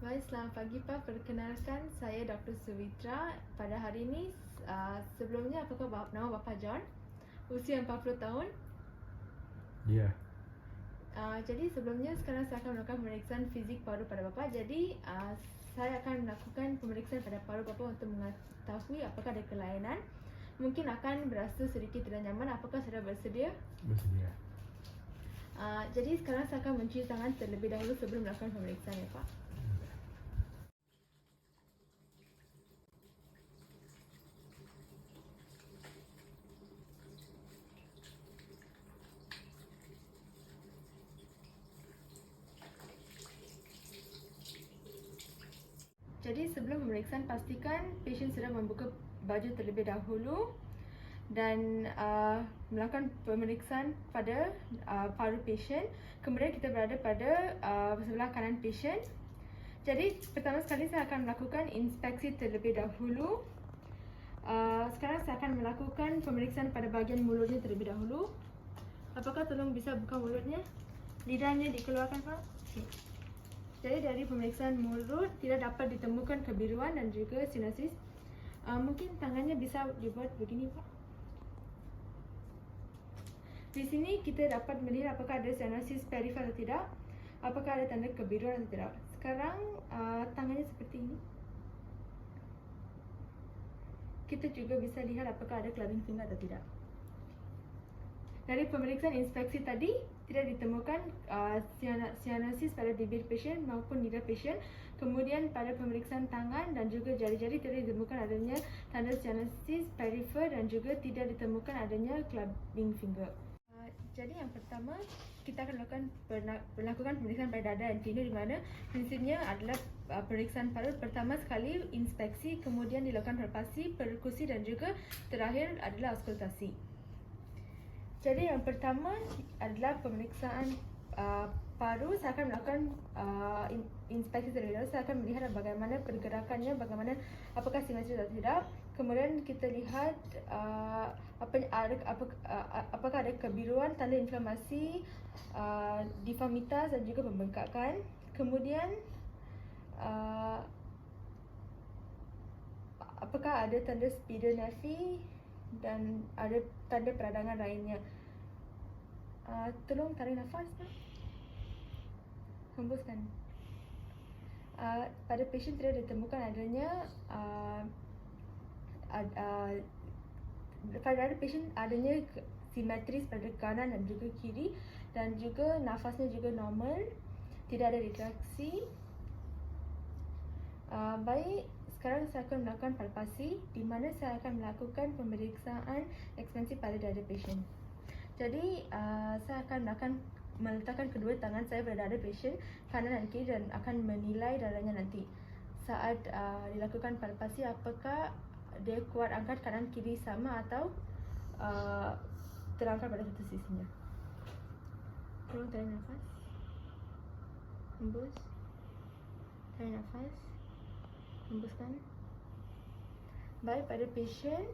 Baik, selamat pagi Pak. Perkenalkan, saya Dr. Suvitra. Pada hari ini, sebelumnya apakah nama Bapa John? Usia 40 tahun. Ya. Jadi sebelumnya sekarang saya akan melakukan pemeriksaan fizik paru pada Bapa. Jadi saya akan melakukan pemeriksaan pada paru Bapa untuk mengetahui apakah ada kelainan. Mungkin akan berasa sedikit tidak nyaman. Apakah sudah bersedia? Bersedia. Jadi sekarang saya akan mencuci tangan terlebih dahulu sebelum melakukan pemeriksaan ya Pak. Jadi sebelum pemeriksaan, pastikan pasien sudah membuka baju terlebih dahulu dan melakukan pemeriksaan pada paru pasien. Kemudian kita berada pada sebelah kanan pasien. Jadi pertama sekali saya akan melakukan inspeksi terlebih dahulu. Sekarang saya akan melakukan pemeriksaan pada bahagian mulutnya terlebih dahulu. Apakah tolong bisa buka mulutnya? Lidahnya dikeluarkan Pak. Jadi dari pemeriksaan mulut tidak dapat ditemukan kebiruan dan juga sinusitis. Mungkin tangannya bisa dibuat begini Pak. Di sini kita dapat melihat apakah ada sinusitis perifer atau tidak, apakah ada tanda kebiruan atau tidak. Sekarang tangannya seperti ini. Kita juga bisa lihat apakah ada clubbing finger atau tidak. Dari pemeriksaan inspeksi tadi, tidak ditemukan sinusitis pada bibir pasien maupun lidah pasien. Kemudian pada pemeriksaan tangan dan juga jari-jari tidak ditemukan adanya tanda sinusitis perifer dan juga tidak ditemukan adanya clubbing finger. Jadi yang pertama, kita akan melakukan pemeriksaan pada dada dan tinu, di mana prinsipnya adalah pemeriksaan paru. Pertama sekali inspeksi, kemudian dilakukan palpasi, perkusi dan juga terakhir adalah auskultasi. Jadi yang pertama adalah pemeriksaan paru. Saya akan melakukan inspeksi terlebih dahulu. Saya akan melihat bagaimana pergerakannya, bagaimana apakah sinusitis atau tidak. Kemudian kita lihat apakah ada kebiruan, tanda inflamasi, deformitas dan juga pembengkakan. Kemudian apakah ada tanda spironefri dan ada tanda peradangan lainnya. Tolong tarik nafas Pak. Hembuskan. Pada pasien tidak ditemukan adanya pada pasien adanya simetris pada kanan dan juga kiri, dan juga nafasnya juga normal, tidak ada retraksi. Baik, sekarang saya akan melakukan palpasi, di mana saya akan melakukan pemeriksaan ekspansif pada dada pasien. Jadi saya akan meletakkan kedua tangan saya pada dada pasien kanan dan kiri dan akan menilai darahnya nanti. Saat dilakukan palpasi, apakah dia kuat angkat kanan kiri sama atau terangkat pada satu sisinya. Tolong tarik nafas. Hembus. Tarik nafas. Hembuskan. Baik, pada pasien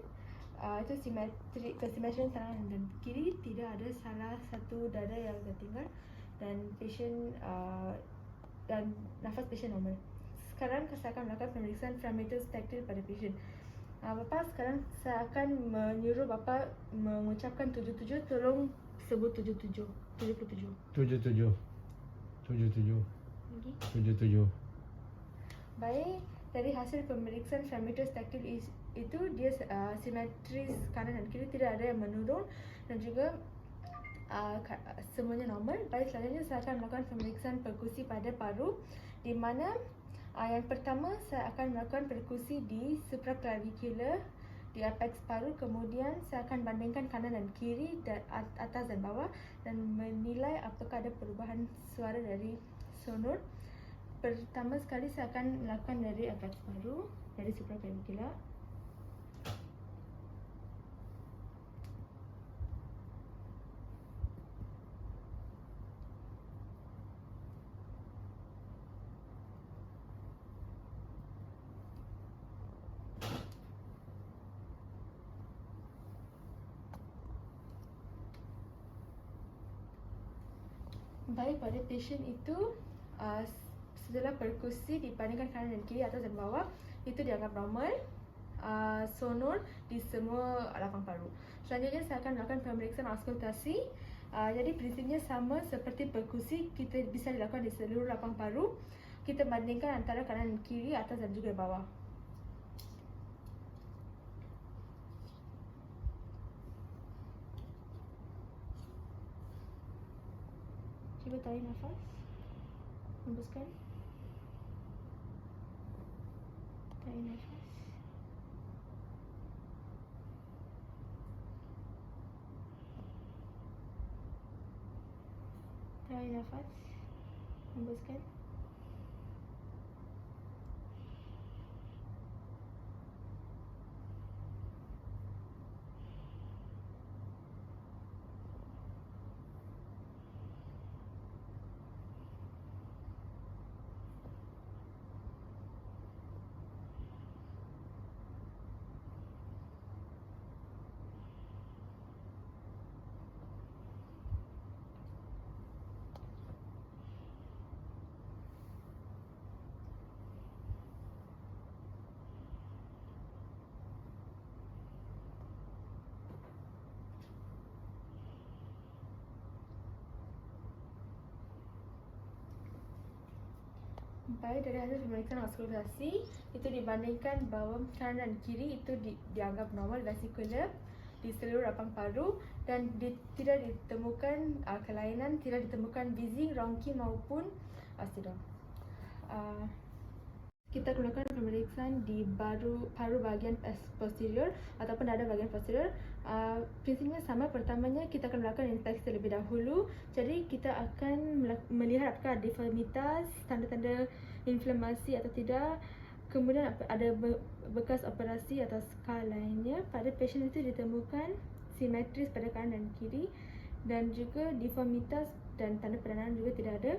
itu kesimetrian tangan dan kiri, tidak ada salah satu dada yang tertinggal dan pasien dan nafas pasien normal. Sekarang saya akan melakukan pemeriksaan parameter taktil pada pasien. Bapa, sekarang saya akan menyuruh Bapa mengucapkan 77. Tolong sebut 77. 77. 77. 77. Lagi. 77. Baik, dari hasil pemeriksaan parameter taktil itu dia simetris kanan dan kiri, tidak ada yang menurun dan juga semuanya normal. Baik, selanjutnya saya akan melakukan pemeriksaan perkusi pada paru, di mana yang pertama saya akan melakukan perkusi di supraclavicular, di apex paru. Kemudian saya akan bandingkan kanan dan kiri, dan atas dan bawah, dan menilai apakah ada perubahan suara dari sonor. Pertama sekali saya akan melakukan dari apex paru, dari supraclavicular. Baik, pada pasien itu setelah perkusi dibandingkan kanan dan kiri, atas dan bawah, itu dianggap normal. Sonor di semua lapang paru. Selanjutnya saya akan melakukan pemeriksaan auskultasi. Jadi prinsipnya sama seperti perkusi, kita bisa dilakukan di seluruh lapang paru. Kita bandingkan antara kanan dan kiri, atas dan juga bawah. Cuba tarik nafas, hembuskan, tarik nafas. Tarik nafas, hembuskan. Baik, dari hasil pemeriksaan auskultasi itu dibandingkan bawah kanan dan kiri itu dianggap normal vesikular di seluruh lapang paru dan tidak ditemukan kelainan, tidak ditemukan wheezing, rongki maupun tidak. Kita gunakan pemeriksaan di paru bahagian posterior ataupun dada bahagian posterior. Prinsipnya sama. Pertamanya kita akan melakukan inspeksi terlebih dahulu. Jadi kita akan melihat apakah ada deformitas, tanda-tanda inflamasi atau tidak. Kemudian ada bekas operasi atau scar lainnya. Pada pasien itu ditemukan simetris pada kanan dan kiri dan juga deformitas dan tanda peradangan juga tidak ada.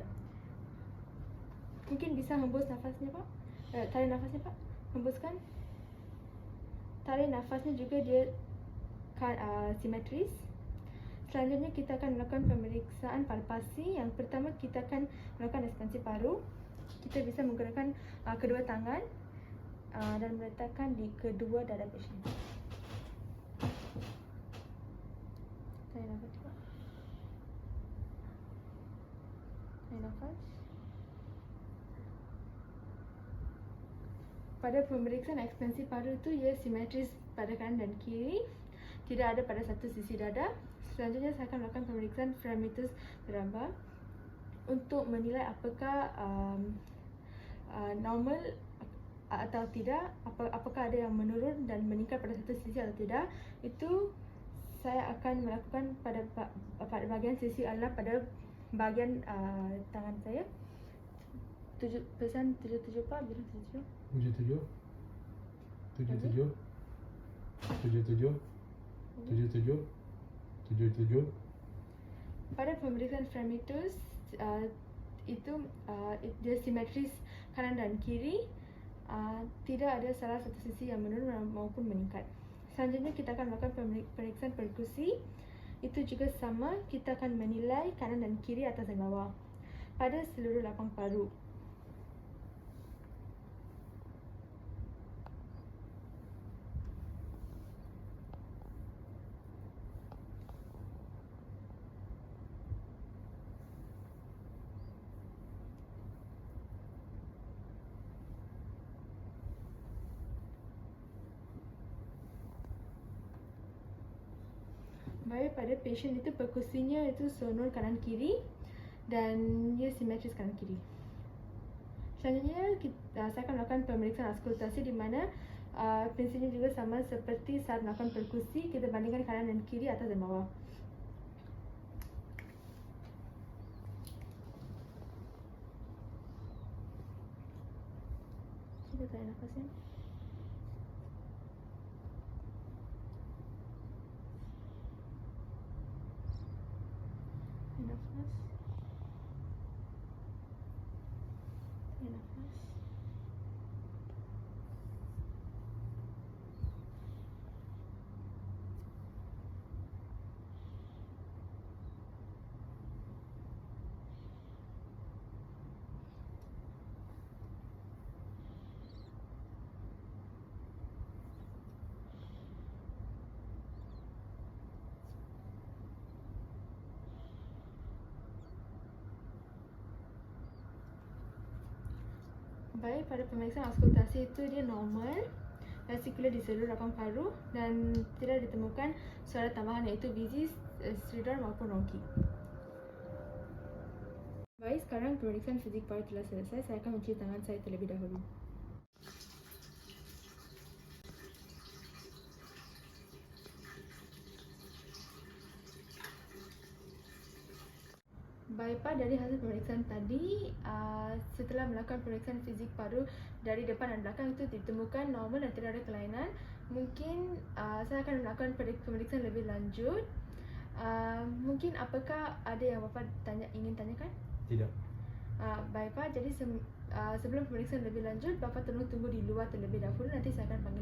Mungkin bisa hembus nafasnya, Pak. Tarik nafasnya, Pak. Hembuskan. Tarik nafasnya juga dia simetris. Selanjutnya kita akan melakukan pemeriksaan palpasi. Yang pertama kita akan melakukan ekspansi paru. Kita bisa menggunakan kedua tangan dan meletakkan di kedua dada pasien. Tarik nafas, Pak. Tarik nafas. Pada pemeriksaan ekspansi paru itu ia simetris pada kanan dan kiri, tidak ada pada satu sisi dada. Selanjutnya saya akan melakukan pemeriksaan Framingham Raba untuk menilai apakah normal atau tidak, apakah ada yang menurun dan meningkat pada satu sisi atau tidak. Itu saya akan melakukan pada bahagian sisi adalah pada bahagian tangan saya. 77 Pak, bilang 77. 77 77 77 77 77. Pada pemeriksaan Framingham itu dia simetris kanan dan kiri, tidak ada salah satu sisi yang menurun maupun meningkat. Selanjutnya kita akan melakukan pemeriksaan perkusi. Itu juga sama, kita akan menilai kanan dan kiri, atas dan bawah pada seluruh lapang paru. Baik, pada pasien itu perkusinya itu sonor kanan kiri dan ia simetris kanan kiri. Selanjutnya saya akan melakukan pemeriksaan auskultasi di mana prinsipnya juga sama seperti saat melakukan perkusi, kita bandingkan kanan dan kiri, atas dan bawah. Cuba tarik nafasnya. Nafas. Nafas. Baik, pada pemeriksaan auskultasi itu dia normal, vesikular di seluruh rapang paru dan tidak ditemukan suara tambahan iaitu bizi, stridor maupun rongki. Baik, sekarang pemeriksaan fizik paru telah selesai. Saya akan mencuci tangan saya terlebih dahulu. Baik Pak, dari hasil pemeriksaan tadi, setelah melakukan pemeriksaan fizik paru dari depan dan belakang itu ditemukan normal dan tidak ada kelainan. Mungkin saya akan melakukan pemeriksaan lebih lanjut. Mungkin apakah ada yang Bapak ingin tanyakan? Tidak. Baik Pak, jadi sebelum pemeriksaan lebih lanjut, Bapak tolong tunggu di luar terlebih dahulu. Nanti saya akan panggil